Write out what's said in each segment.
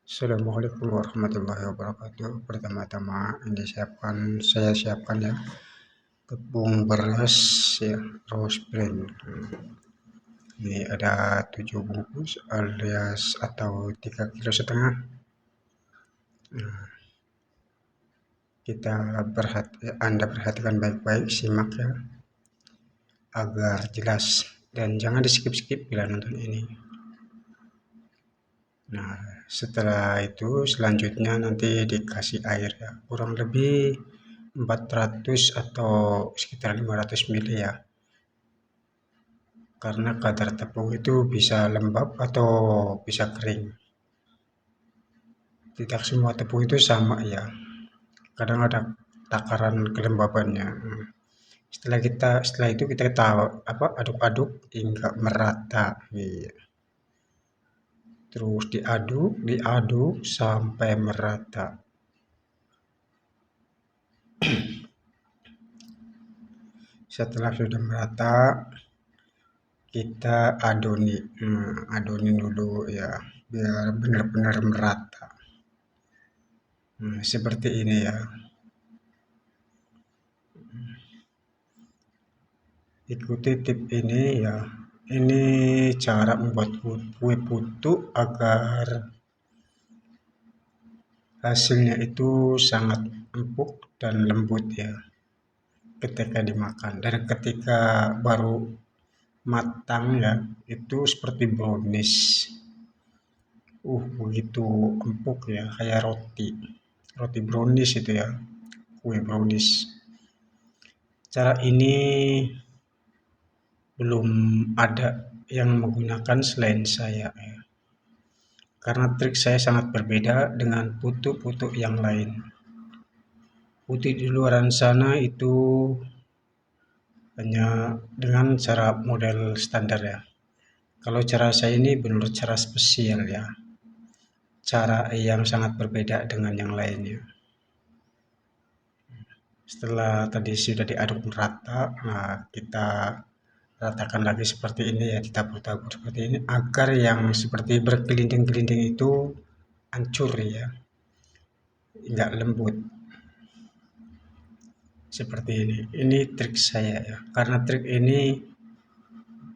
Assalamualaikum warahmatullahi wabarakatuh. Pertama-tama saya siapkan ya tepung beras ya rose bran. Ini ada 7 bungkus alias atau 3,5 kg. Anda perhatikan baik-baik, simak ya agar jelas dan jangan di skip-skip bila nonton ini. Nah, setelah itu selanjutnya nanti dikasih air ya, kurang lebih 400 atau sekitar 500 ml ya. Karena kadar tepung itu bisa lembab atau bisa kering. Tidak semua tepung itu sama ya. Kadang ada takaran kelembabannya. Setelah itu kita tahu aduk-aduk hingga merata. Iya. Terus diaduk sampai merata. Setelah sudah merata, kita adoni dulu ya, biar benar-benar merata. Seperti ini ya. Ikuti tip ini ya. Ini cara membuat kue putu agar hasilnya itu sangat empuk dan lembut ya ketika dimakan, dan ketika baru matang ya itu seperti brownies. Begitu empuk ya, kayak roti brownies itu ya, kue brownies. Cara ini belum ada yang menggunakan selain saya ya. Karena trik saya sangat berbeda dengan putu-putu yang lain. Putu di luaran sana itu hanya dengan cara model standar ya. Kalau cara saya ini benar cara spesial ya. Cara yang sangat berbeda dengan yang lainnya. Setelah tadi sudah diaduk merata, nah kita ratakan lagi seperti ini ya, ditabur-tabur seperti ini agar yang seperti berkelinding-kelinding itu hancur ya, nggak lembut seperti ini. Ini trik saya ya, karena trik ini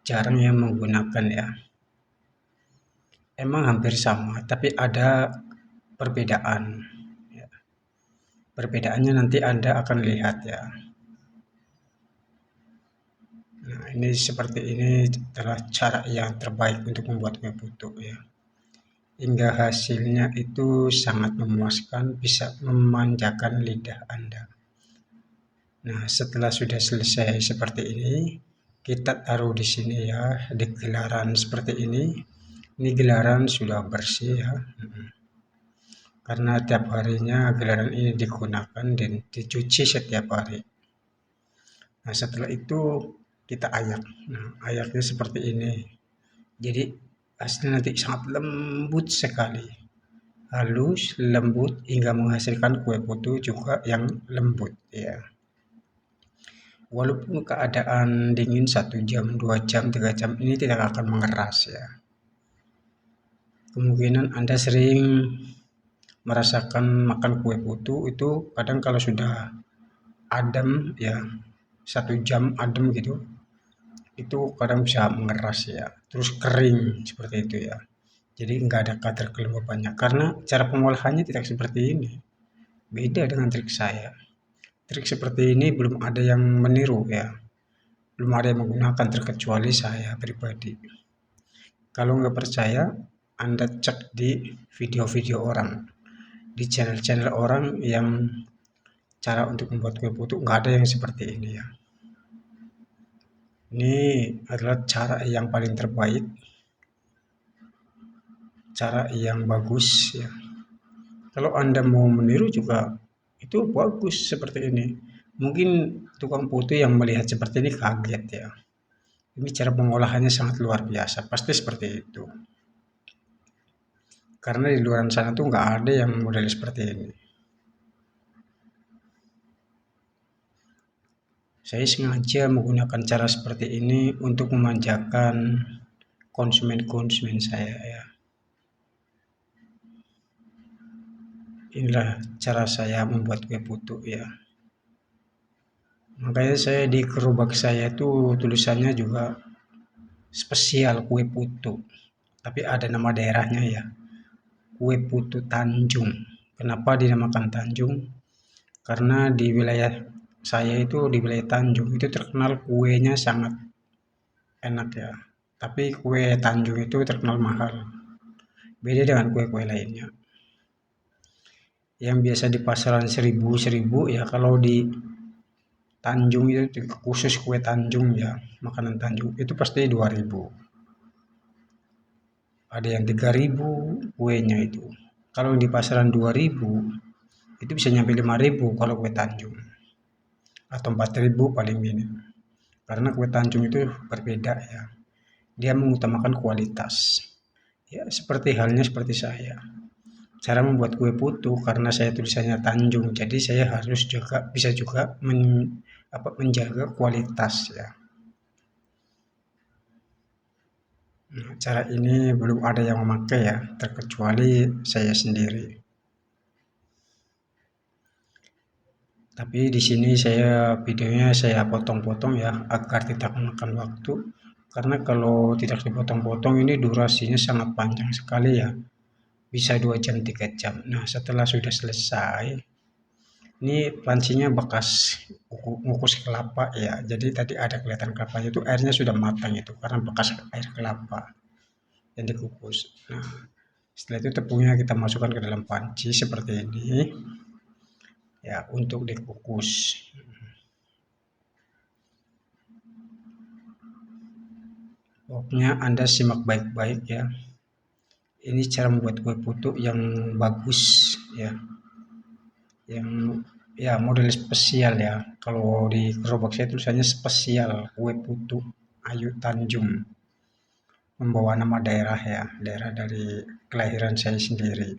jarang yang menggunakan ya. Emang hampir sama, tapi ada perbedaan ya. Perbedaannya nanti Anda akan lihat ya. Nah, ini seperti ini adalah cara yang terbaik untuk membuat kue putu ya. Hingga hasilnya itu sangat memuaskan, bisa memanjakan lidah Anda. Nah, setelah sudah selesai seperti ini, kita taruh di sini ya, di gelaran seperti ini. Ini gelaran sudah bersih ya. Karena tiap harinya gelaran ini digunakan dan dicuci setiap hari. Nah, setelah itu kita ayak. Nah, ayaknya seperti ini. Jadi hasilnya nanti sangat lembut sekali. Halus, lembut, hingga menghasilkan kue putu juga yang lembut ya. Walaupun keadaan dingin 1 jam, 2 jam, 3 jam ini tidak akan mengeras ya. Kemungkinan Anda sering merasakan makan kue putu itu kadang kalau sudah adem ya, 1 jam adem gitu, itu kadang bisa mengeras ya, terus kering seperti itu ya. Jadi nggak ada kadar kelembabannya karena cara pengolahannya tidak seperti ini. Beda dengan trik saya. Trik seperti ini belum ada yang meniru ya. Belum ada yang menggunakan terkecuali saya pribadi. Kalau nggak percaya, Anda cek di video-video orang, di channel-channel orang yang cara untuk membuat kue putu nggak ada yang seperti ini ya. Ini adalah cara yang paling terbaik, cara yang bagus ya. Kalau Anda mau meniru juga itu bagus seperti ini. Mungkin tukang putu yang melihat seperti ini kaget ya. Ini cara pengolahannya sangat luar biasa, pasti seperti itu. Karena di luar sana tuh nggak ada yang model seperti ini. Saya sengaja menggunakan cara seperti ini untuk memanjakan konsumen-konsumen saya ya. inilah cara saya membuat kue putu ya. Makanya saya di gerobak saya itu tulisannya juga spesial kue putu. Tapi ada nama daerahnya ya, kue putu Tanjung. Kenapa dinamakan Tanjung? Karena di wilayah saya itu di wilayah Tanjung itu terkenal kuenya sangat enak ya. Tapi kue Tanjung itu terkenal mahal. Beda dengan kue-kue lainnya. Yang biasa di pasaran seribu ya kalau di Tanjung itu khusus kue Tanjung ya, makanan Tanjung itu pasti 2.000. Ada yang 3.000 kuenya itu. Kalau di pasaran 2.000 itu bisa nyampe 5.000 kalau kue Tanjung atau 4.000 paling minim. Karena kue Tanjung itu berbeda ya. Dia mengutamakan kualitas. Ya, seperti halnya seperti saya. Cara membuat kue putu karena saya tulisannya Tanjung, jadi saya harus juga bisa juga menjaga kualitas ya. Nah, cara ini belum ada yang memakai ya, terkecuali saya sendiri. Tapi di sini videonya saya potong-potong ya agar tidak memakan waktu. Karena kalau tidak dipotong-potong ini durasinya sangat panjang sekali ya. Bisa 2 jam 3 jam. Nah, setelah sudah selesai, ini pancinya bekas ngukus kelapa ya. Jadi tadi ada kelihatan kelapanya itu airnya sudah matang itu karena bekas air kelapa yang dikukus. Nah, setelah itu tepungnya kita masukkan ke dalam panci seperti ini ya untuk dikukus. Pokoknya Anda simak baik-baik ya. Ini cara membuat kue putu yang bagus ya. Yang ya model spesial ya. Kalau di gerobak saya tulisannya spesial kue putu Ayu Tanjung. Membawa nama daerah ya, daerah dari kelahiran saya sendiri.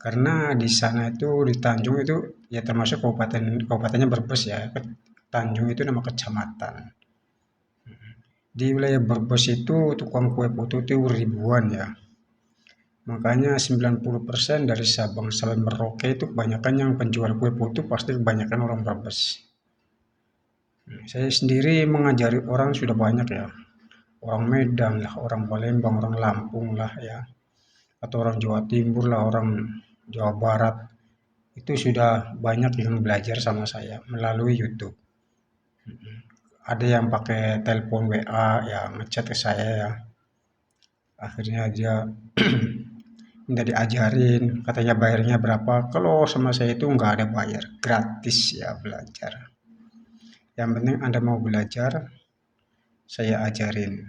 Karena di sana itu di Tanjung itu ya termasuk kabupatennya Brebes ya. Tanjung itu nama kecamatan. Di wilayah Brebes itu tukang kue putu itu ribuan ya. Makanya 90% dari Sabang sampai Merauke itu kebanyakan yang penjual kue putu pasti kebanyakan orang Brebes. Saya sendiri mengajari orang sudah banyak ya. Orang Medan lah, orang Palembang, orang Lampung lah ya. Atau orang Jawa Timur lah, orang Jawa Barat. Itu sudah banyak yang belajar sama saya melalui YouTube. Ada yang pakai telepon WA ya ngechat ke saya ya. Akhirnya dia minta diajarin, katanya bayarnya berapa. Kalau sama saya itu nggak ada bayar, gratis ya belajar. Yang penting Anda mau belajar, saya ajarin.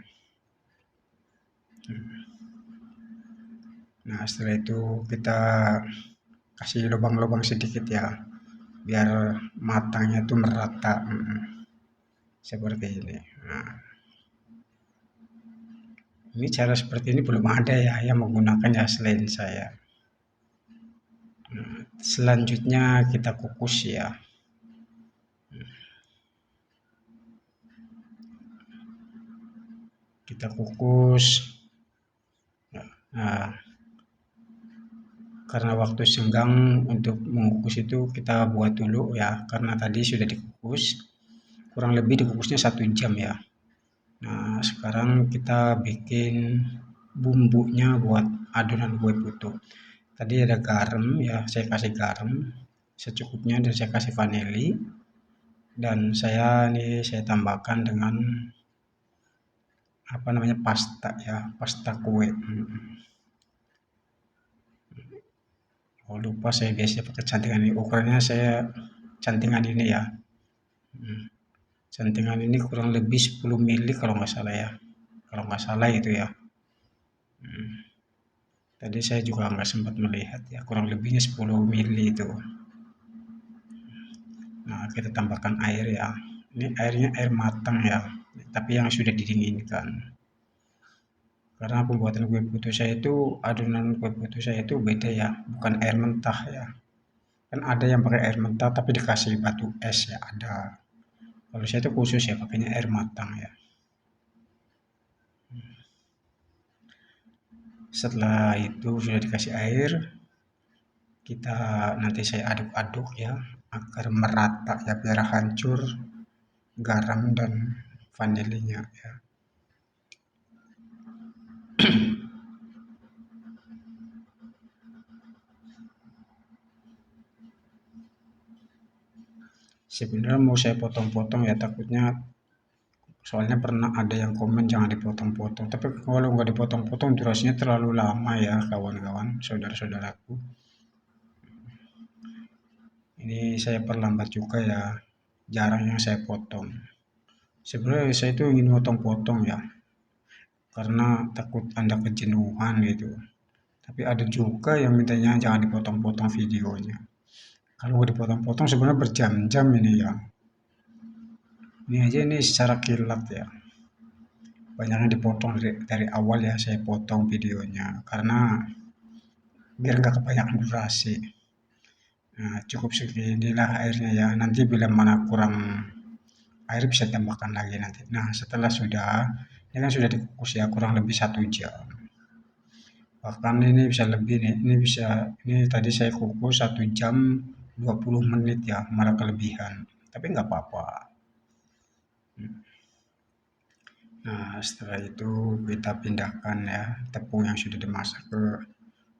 Nah, setelah itu kita kasih lubang-lubang sedikit ya, biar matangnya itu merata. Seperti ini. Nah, ini cara seperti ini belum ada ya yang menggunakannya selain saya. Nah, selanjutnya kita kukus ya. Kita kukus. Nah, karena waktu senggang untuk mengukus itu kita buat dulu ya, karena tadi sudah dikukus. Kurang lebih dikukusnya 1 jam ya. Nah, sekarang kita bikin bumbunya buat adonan kue putu. Tadi ada garam ya, saya kasih garam secukupnya dan saya kasih vanili. Dan saya tambahkan dengan apa namanya pasta ya, pasta kue. Oh lupa saya biasanya pakai cantingan ini. Ukurannya saya cantingan ini ya. Cantingan ini kurang lebih 10 mili kalau nggak salah ya. Kalau nggak salah itu ya. Tadi saya juga nggak sempat melihat ya. Kurang lebihnya 10 mili itu. Nah, kita tambahkan air ya. Ini airnya air matang ya. Tapi yang sudah didinginkan. Karena pembuatan kue putu saya itu, adonan kue putu saya itu beda ya. Bukan air mentah ya. Kan ada yang pakai air mentah tapi dikasih batu es ya, ada. Kalau saya itu khusus ya pakainya air matang ya. Setelah itu sudah dikasih air, Kita nanti saya aduk-aduk ya agar merata ya biar hancur garam dan vanilinya ya. Sebenarnya mau saya potong-potong ya takutnya, soalnya pernah ada yang komen jangan dipotong-potong. Tapi kalau nggak dipotong-potong durasinya terlalu lama ya kawan-kawan, saudara-saudaraku. Ini saya perlambat juga ya, jarang yang saya potong. Sebenarnya saya itu ingin potong-potong ya, karena takut Anda kejenuhan gitu. Tapi ada juga yang mintanya jangan dipotong-potong videonya. Kalau nggak dipotong-potong sebenarnya berjam-jam ini ya. Ini aja ini secara kilat ya. Banyak yang dipotong dari awal ya saya potong videonya karena biar nggak kebanyakan durasi. Nah, cukup seginilah airnya ya. Nanti bila mana kurang air bisa tambahkan lagi nanti. Nah, setelah sudah, ini kan sudah dikukus ya kurang lebih 1 jam. Bahkan ini bisa lebih nih. Ini tadi saya kukus 1 jam 20 menit ya, malah kelebihan. Tapi nggak apa-apa. Nah, setelah itu kita pindahkan ya tepung yang sudah dimasak ke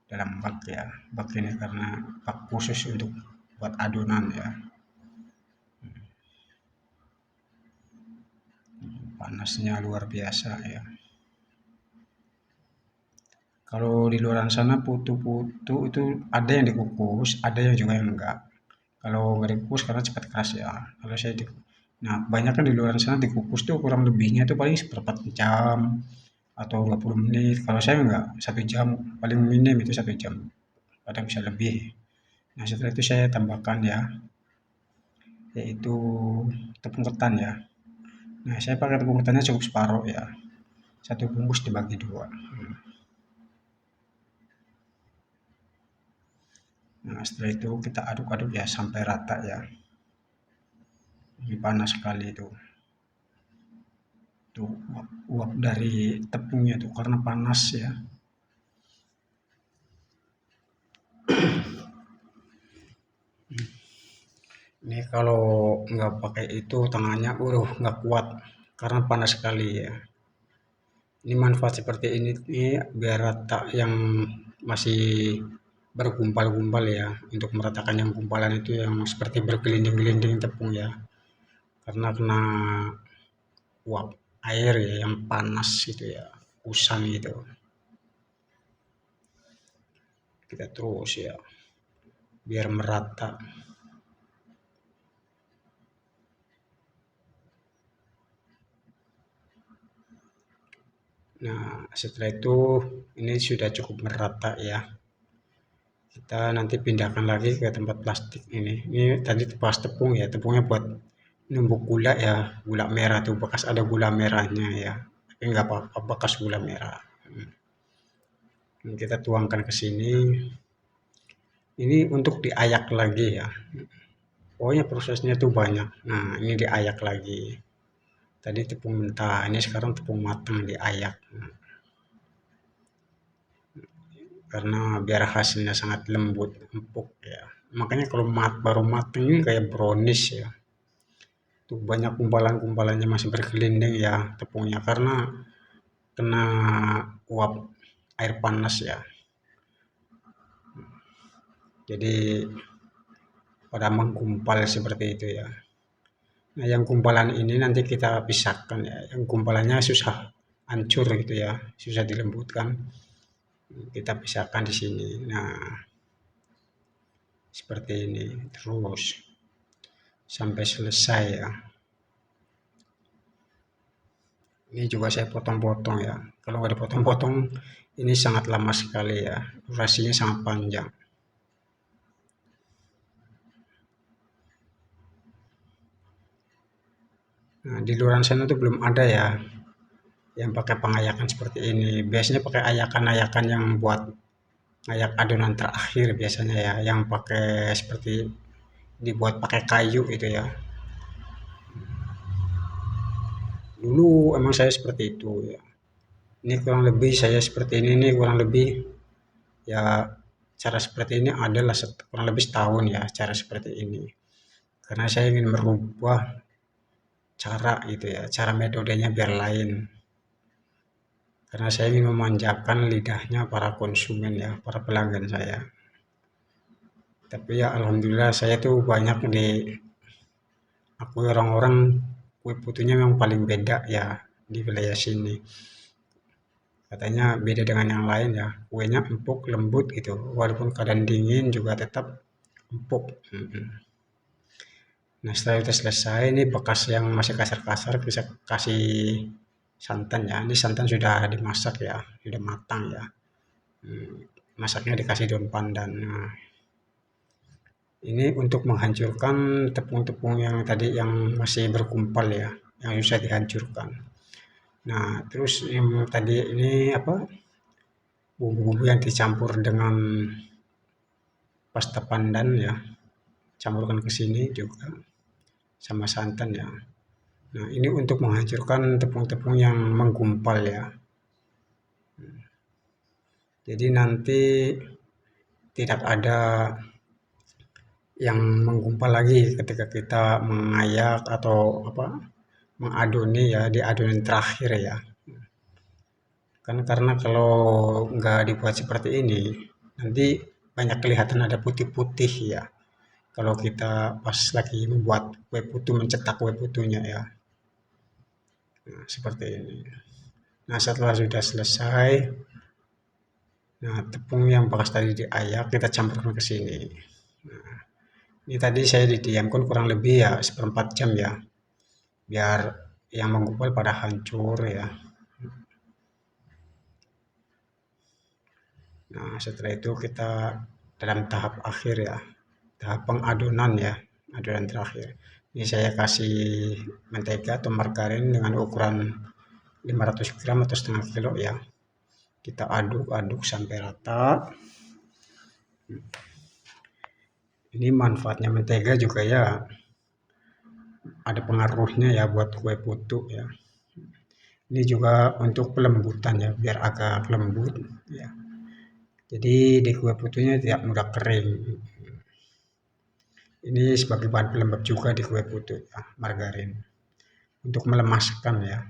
dalam bak ya. Bak ini karena bak khusus untuk buat adonan ya. Panasnya luar biasa ya. Kalau di luar sana putu-putu itu ada yang dikukus, ada yang juga yang enggak. Kalau nggak dikukus karena cepat keras ya. Kalau saya di Nah, kebanyakan di luar sana dikukus tuh kurang lebihnya itu paling seperempat jam atau 20 menit. Kalau saya enggak, 1 jam, paling minim itu 1 jam. Kadang bisa lebih. Nah, setelah itu saya tambahkan ya, yaitu tepung ketan ya. Nah, saya pakai tepung ketannya cukup separuh ya. Satu bungkus dibagi dua. Nah, setelah itu kita aduk-aduk ya sampai rata ya. Ini panas sekali itu. Tuh, uap dari tepungnya tuh karena panas ya. Ini kalau nggak pakai itu tangannya, nggak kuat karena panas sekali ya. Ini manfaat seperti ini biar rata yang masih bergumpal-gumpal ya, untuk meratakan yang gumpalan itu yang seperti bergelinding-gelinding tepung ya. Karena kena uap air ya yang panas gitu ya, usan gitu. Kita terus ya, biar merata. Nah, setelah itu ini sudah cukup merata ya. Kita nanti pindahkan lagi ke tempat plastik ini. Ini tadi bekas tepung ya, tepungnya buat numbuk gula ya, gula merah tuh bekas ada gula merahnya ya. Tapi nggak apa-apa bekas gula merah. Ini kita tuangkan ke sini. Ini untuk diayak lagi ya. Pokoknya prosesnya tuh banyak. Nah, ini diayak lagi. Tadi tepung mentah, ini sekarang tepung matang diayak. Karena biar hasilnya sangat lembut, empuk ya. Makanya kalau baru matang ini kayak brownies ya. Tuh banyak kumpalan-kumpalannya masih bergelinding ya tepungnya karena kena uap air panas ya. Jadi pada menggumpal seperti itu ya. Nah, yang gumpalan ini nanti kita pisahkan ya. Yang gumpalannya susah hancur gitu ya, susah dilembutkan. Kita pisahkan di sini. Nah, seperti ini terus sampai selesai ya. Ini juga saya potong-potong ya. Kalau nggak dipotong-potong ini sangat lama sekali ya. Durasinya sangat panjang. Nah, di luar sana tuh belum ada ya yang pakai pengayakan seperti ini. Biasanya pakai ayakan-ayakan yang buat ngayak adonan terakhir biasanya ya, yang pakai seperti dibuat pakai kayu itu ya. Dulu emang saya seperti itu ya. Ini kurang lebih saya seperti ini nih kurang lebih ya cara seperti ini adalah kurang lebih setahun ya, cara seperti ini. Karena saya ingin merubah cara gitu ya, cara metodenya biar lain. Karena saya ingin memanjakan lidahnya para konsumen ya, para pelanggan saya. Tapi ya alhamdulillah saya tuh banyak aku orang-orang kue putunya memang paling beda ya di wilayah sini. Katanya beda dengan yang lain ya, kuenya empuk, lembut gitu. Walaupun keadaan dingin juga tetap empuk. Nah setelah itu selesai, ini bekas yang masih kasar-kasar bisa kasih santan ya. Ini santan sudah dimasak ya, sudah matang ya. Masaknya dikasih daun pandan. Nah, ini untuk menghancurkan tepung-tepung yang tadi yang masih berkumpal ya, yang susah dihancurkan. Nah, terus yang tadi ini apa? Bumbu-bumbu yang dicampur dengan pasta pandan ya, campurkan ke sini juga sama santan ya. Nah, ini untuk menghancurkan tepung-tepung yang menggumpal ya. Jadi nanti tidak ada yang menggumpal lagi ketika kita mengayak atau apa mengadoni ya di adonan terakhir ya. Kan karena kalau nggak dibuat seperti ini nanti banyak kelihatan ada putih-putih ya. Kalau kita pas lagi membuat kue putu mencetak kue putunya ya. Nah, seperti ini. Nah, setelah sudah selesai, nah tepung yang bekas tadi diayak kita campurkan ke sini. Nah, ini tadi saya didiamkan kurang lebih ya seperempat jam ya, biar yang menggumpal pada hancur ya. Nah, setelah itu kita dalam tahap akhir ya, tahap pengadonan ya, adonan terakhir. Ini saya kasih mentega atau margarin dengan ukuran 500 gram atau setengah kilo ya. Kita aduk-aduk sampai rata. Ini manfaatnya mentega juga ya, ada pengaruhnya ya buat kue putu ya. Ini juga untuk pelembutan ya, biar agak lembut ya. Jadi di kue putunya tidak mudah kering. Ini sebagai bahan pelembab juga di kue putu ya, margarin. Untuk melemaskan ya.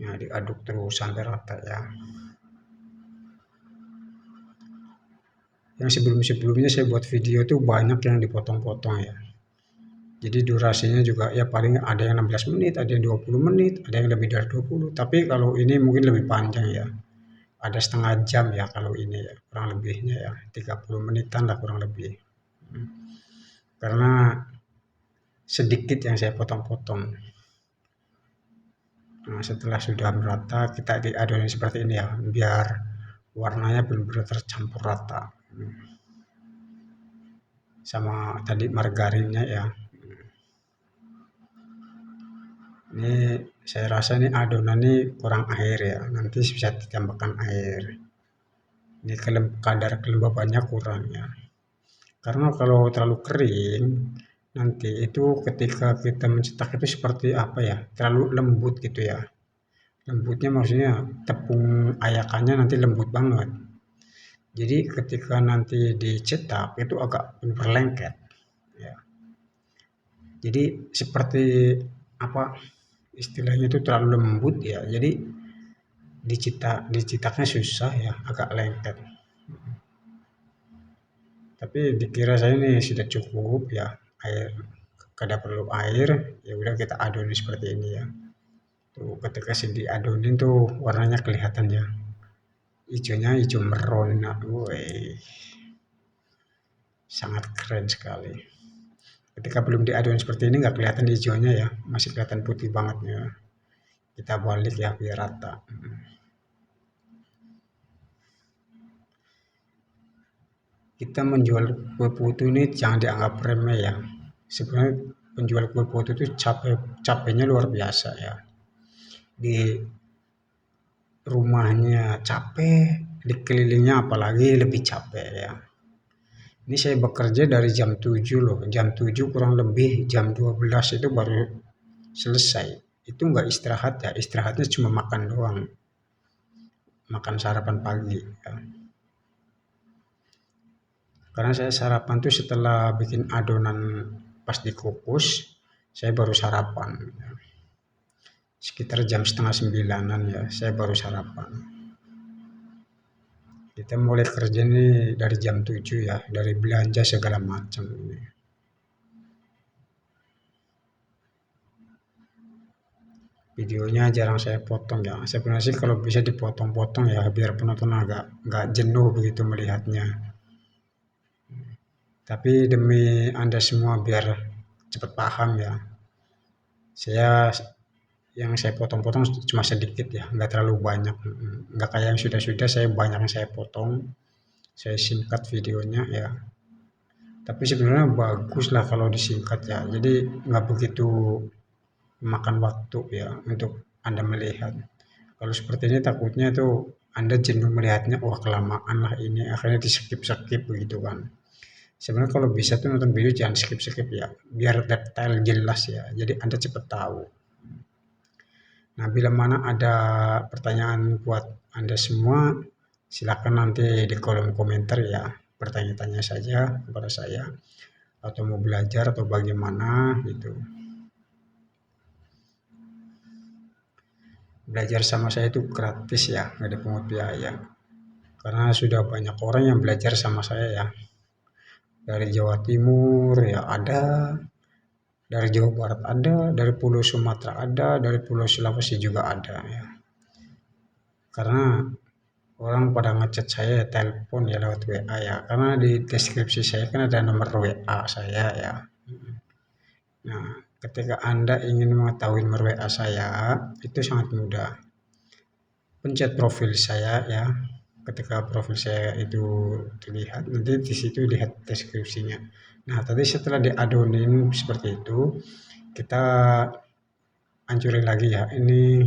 Ya, diaduk terus sampai rata ya. Yang sebelum-sebelumnya saya buat video tuh banyak yang dipotong-potong ya. Jadi durasinya juga ya paling ada yang 16 menit, ada yang 20 menit, ada yang lebih dari 20. Tapi kalau ini mungkin lebih panjang ya. Ada setengah jam ya kalau ini ya, kurang lebihnya ya 30 menitan lah kurang lebih. Karena sedikit yang saya potong-potong. Nah, setelah sudah merata kita diadonin seperti ini ya, biar warnanya benar-benar tercampur rata. Sama tadi margarinnya ya. Ini saya rasa ini adonan ini kurang air ya, nanti bisa ditambahkan air. Ini kadar kelembabannya kurang ya. Karena kalau terlalu kering, nanti itu ketika kita mencetak itu seperti apa ya, terlalu lembut gitu ya. Lembutnya maksudnya tepung ayakannya nanti lembut banget. Jadi ketika nanti dicetak itu agak berlengket ya. Jadi seperti apa istilahnya itu terlalu lembut ya. Jadi dicetaknya susah ya, agak lengket. Tapi dikira saya ini sudah cukup ya air, kada perlu air, ya udah kita adonin seperti ini ya. Tuh ketika sih diadonin tuh warnanya kelihatan ya. Hijaunya hijau merona, woi, sangat keren sekali. Ketika belum diadonin seperti ini nggak kelihatan hijaunya ya, masih kelihatan putih banget ya. Kita balik ya biar rata. Kita menjual kue putu ini jangan dianggap remeh ya. Sebenarnya penjual kue putu itu capeknya luar biasa ya. Di rumahnya capek, dikelilingnya apalagi lebih capek ya. Ini saya bekerja dari jam 7 loh, jam 7 kurang lebih jam 12 itu baru selesai. Itu nggak istirahat ya, istirahatnya cuma makan doang. makan sarapan pagi ya. Karena saya sarapan tuh setelah bikin adonan pas dikukus, saya baru sarapan ya. Sekitar jam setengah sembilanan ya, saya baru sarapan. Kita mulai kerja nih dari jam 7 ya, dari belanja segala macam ini. Videonya jarang saya potong ya. Sebenarnya sih kalau bisa dipotong-potong ya, biar penonton agak jenuh begitu melihatnya. Tapi demi Anda semua biar cepat paham ya. Saya yang saya potong-potong cuma sedikit ya, nggak terlalu banyak. Nggak kayak yang sudah-sudah saya banyak yang saya potong, saya singkat videonya ya. Tapi sebenarnya bagus lah kalau disingkat ya. Jadi nggak begitu makan waktu ya untuk Anda melihat. Kalau seperti ini takutnya tuh Anda jenuh melihatnya, wah kelamaan lah ini, akhirnya di skip-skip begitu kan. Sebenarnya kalau bisa tuh nonton video jangan skip-skip ya, biar detail jelas ya, jadi Anda cepat tahu. Nah, bila mana ada pertanyaan buat Anda semua, silakan nanti di kolom komentar ya, bertanya-tanya saja kepada saya, atau mau belajar atau bagaimana gitu. Belajar sama saya itu gratis ya, nggak ada pungut biaya. Karena sudah banyak orang yang belajar sama saya ya. Dari Jawa Timur ya ada, dari Jawa Barat ada, dari Pulau Sumatera ada, dari Pulau Sulawesi juga ada ya. Karena orang pada ngechat saya telepon ya lewat WA ya. Karena di deskripsi saya kan ada nomor WA saya ya. Nah, ketika Anda ingin mengetahui nomor WA saya, itu sangat mudah. Pencet profil saya ya. Ketika profil saya itu dilihat, nanti di situ lihat deskripsinya. Nah, tadi setelah diadonin seperti itu, kita hancurin lagi ya. Ini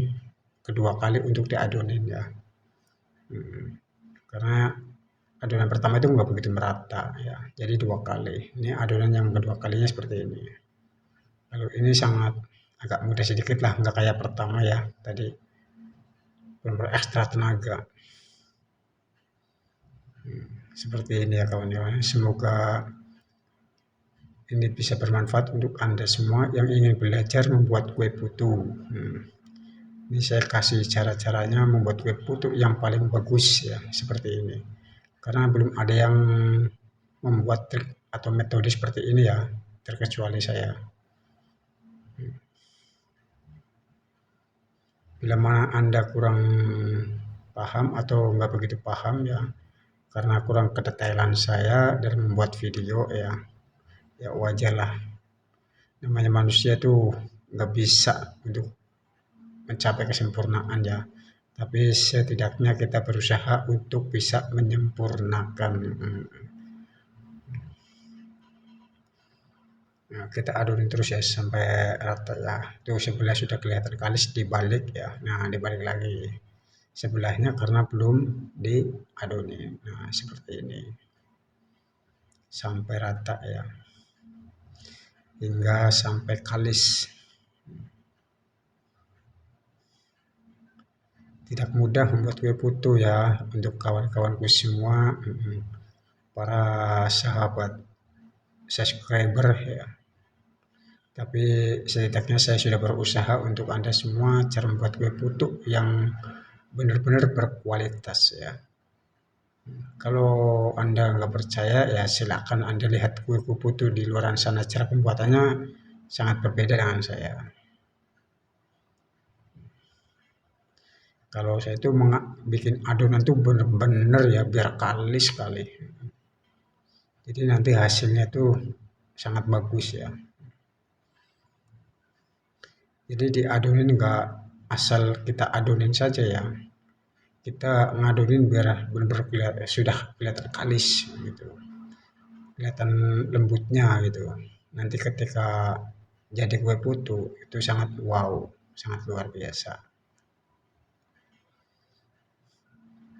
kedua kali untuk diadonin ya. Karena adonan pertama itu nggak begitu merata ya. Jadi dua kali. Ini adonan yang kedua kalinya seperti ini. Lalu ini sangat agak mudah sedikit lah, nggak kayak pertama ya. Tadi benar-benar ekstra tenaga. Seperti ini ya kawan-kawan. Semoga ini bisa bermanfaat untuk Anda semua yang ingin belajar membuat kue putu. Ini saya kasih cara-caranya membuat kue putu yang paling bagus ya, seperti ini. Karena belum ada yang membuat trik atau metode seperti ini ya, terkecuali saya. Bila mana Anda kurang paham atau nggak begitu paham ya, karena kurang kedetailan saya dalam membuat video ya, ya wajar lah. Namanya manusia tuh nggak bisa untuk mencapai kesempurnaan ya. Tapi setidaknya kita berusaha untuk bisa menyempurnakan. Nah, kita adonin terus ya sampai rata ya. Tuh sebelah sudah kelihatan kalis dibalik ya. Nah, dibalik lagi sebelahnya karena belum diadonin. Nah, seperti ini. Sampai rata ya. Hingga sampai kalis. Tidak mudah membuat kue putu ya untuk kawan-kawanku semua, para sahabat subscriber ya. Tapi setidaknya saya sudah berusaha untuk Anda semua cara membuat kue putu yang benar-benar berkualitas ya. Kalau Anda nggak percaya ya silakan Anda lihat kue putu di luar sana, cara pembuatannya sangat berbeda dengan saya. Kalau saya itu bikin adonan tuh bener-bener ya biar kalis sekali. Jadi nanti hasilnya tuh sangat bagus ya. Jadi diadonin nggak asal kita adonin saja ya. Kita ngadonin biar benar-benar sudah kelihatan kalis gitu. Kelihatan lembutnya gitu. Nanti ketika jadi kue putu itu sangat wow, sangat luar biasa.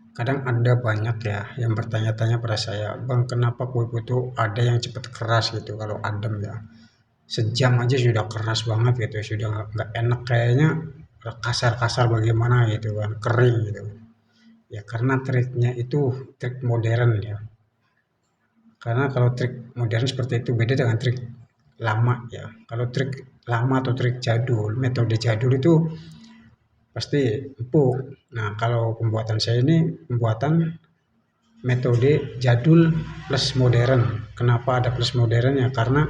Kadang ada banyak ya yang bertanya-tanya pada saya, Bang kenapa kue putu ada yang cepat keras gitu kalau adem ya. Sejam aja sudah keras banget gitu, sudah nggak enak kayaknya, kasar-kasar bagaimana gitu kan, kering gitu. Ya karena triknya itu trik modern ya. Karena kalau trik modern seperti itu beda dengan trik lama ya. Kalau trik lama atau trik jadul, metode jadul itu pasti empuk. Nah, kalau pembuatan saya ini pembuatan metode jadul plus modern. Kenapa ada plus modern ya? Karena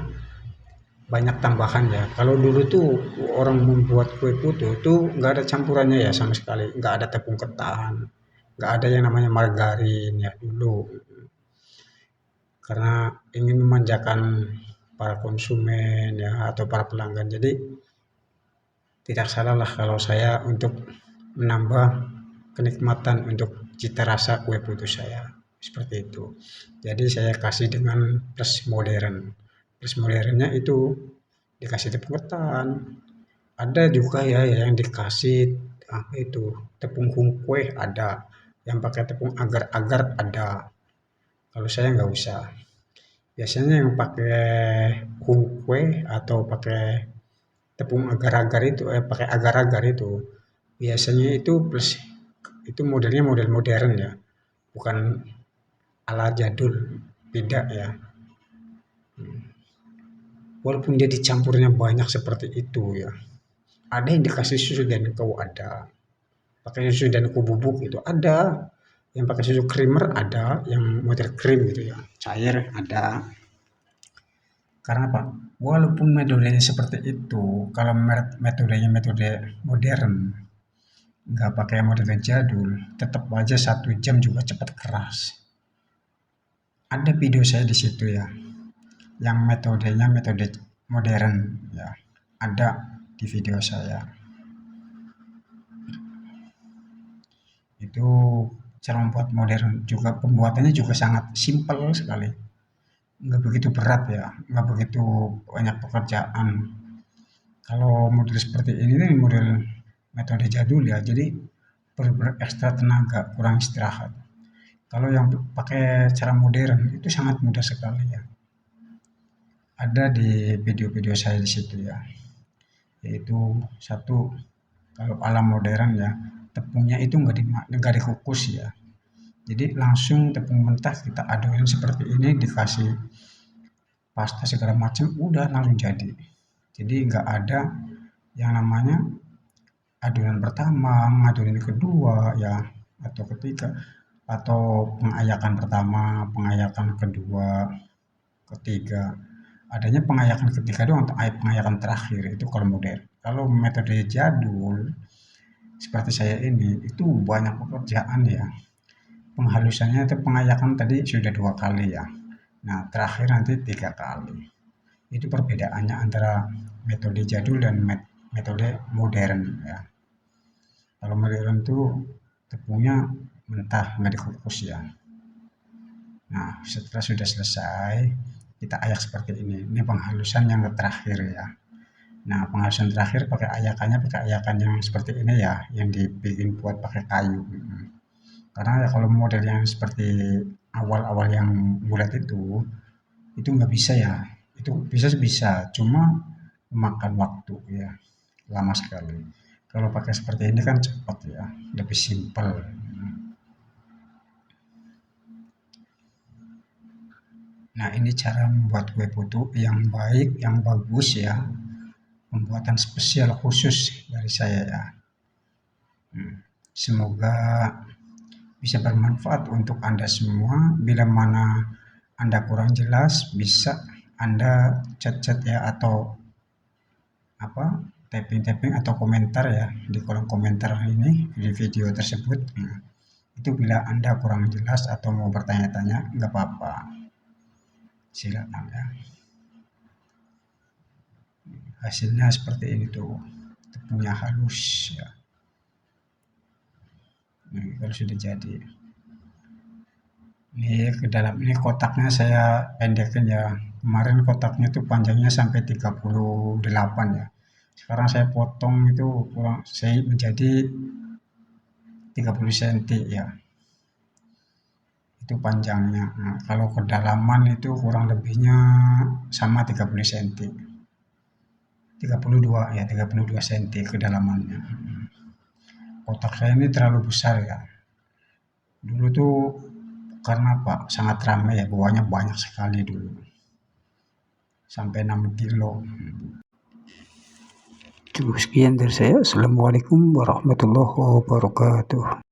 banyak tambahan ya. Kalau dulu tuh orang membuat kue putu tuh nggak ada campurannya ya sama sekali. Nggak ada tepung ketan, nggak ada yang namanya margarin ya dulu. Karena ingin memanjakan para konsumen ya atau para pelanggan. Jadi tidak salah lah kalau saya untuk menambah kenikmatan untuk cita rasa kue putu saya. Seperti itu. Jadi saya kasih dengan plus modern. Plus modernnya itu dikasih tepung ketan. Ada juga ya yang dikasih apa itu tepung kue ada. Yang pakai tepung agar-agar ada. Kalau saya nggak usah. Biasanya yang pakai kue atau pakai tepung agar-agar itu pakai agar-agar itu biasanya itu plus itu modelnya model modern ya, bukan ala jadul, beda ya. Walaupun dia dicampurnya banyak seperti itu ya. Ada yang dikasih susu dan kau ada, pakai susu dan kau bubuk itu ada, yang pakai susu creamer ada, yang model krim gitu ya, cair ada. Karena apa? Walaupun metodenya seperti itu, kalau metodenya metode modern, nggak pakai metode jadul, tetap aja 1 jam juga cepat keras. Ada video saya di situ ya, yang metodenya metode modern ya, ada di video saya. Itu cara membuat modern juga pembuatannya juga sangat simpel sekali, nggak begitu berat ya, nggak begitu banyak pekerjaan. Kalau model seperti ini nih model metode jadul ya, jadi benar ekstra tenaga, kurang istirahat. Kalau yang pakai cara modern itu sangat mudah sekali ya. Ada di video-video saya di situ ya. Yaitu satu, kalau ala modern ya, tepungnya itu nggak dikukus ya. Jadi langsung tepung mentah kita adonin seperti ini, dikasih pasta segala macam, udah langsung jadi. Jadi nggak ada yang namanya adonan pertama, adonan kedua ya, atau ketiga, atau pengayakan pertama, pengayakan kedua, ketiga. Adanya pengayakan ketiga doang atau pengayakan terakhir itu kalau modern. Kalau metode jadul seperti saya ini itu banyak pekerjaan ya. Penghalusannya itu pengayakan tadi sudah 2 kali ya. Nah terakhir nanti 3 kali. Itu perbedaannya antara metode jadul dan metode modern ya. Kalau modern tuh tepungnya mentah nggak dikukus ya. Nah setelah sudah selesai kita ayak seperti ini. Ini penghalusan yang terakhir ya. Nah penghalusan terakhir pakai ayakan yang seperti ini ya, yang dibikin buat pakai kayu. Karena ya kalau model yang seperti awal-awal yang bulat itu nggak bisa ya. Itu bisa, cuma memakan waktu ya, lama sekali. Kalau pakai seperti ini kan cepat ya, lebih simpel. Nah ini cara membuat kue putu yang baik, yang bagus ya. Pembuatan spesial khusus dari saya ya. Semoga bisa bermanfaat untuk Anda semua. Bila mana Anda kurang jelas, bisa Anda chat-chat ya atau apa typing-typing atau komentar ya di kolom komentar ini di video tersebut. Nah, itu bila Anda kurang jelas atau mau bertanya-tanya, nggak apa-apa. Silakan ya. Hasilnya seperti ini tuh, tepungnya halus ya. Nah, kalau sudah jadi. Ini ke dalam ini kotaknya saya pendekin ya. Kemarin kotaknya tuh panjangnya sampai 38 ya. Sekarang saya potong itu kurang saya menjadi 30 cm ya. Itu panjangnya. Nah, kalau kedalaman itu kurang lebihnya sama 30 cm. 32 ya, 32 cm kedalamannya. Kotak saya ini terlalu besar ya. Dulu tuh karena Pak sangat ramai ya, buahnya banyak sekali dulu, sampai 6 kilo. Cukup sekian dari saya. Assalamualaikum warahmatullahi wabarakatuh.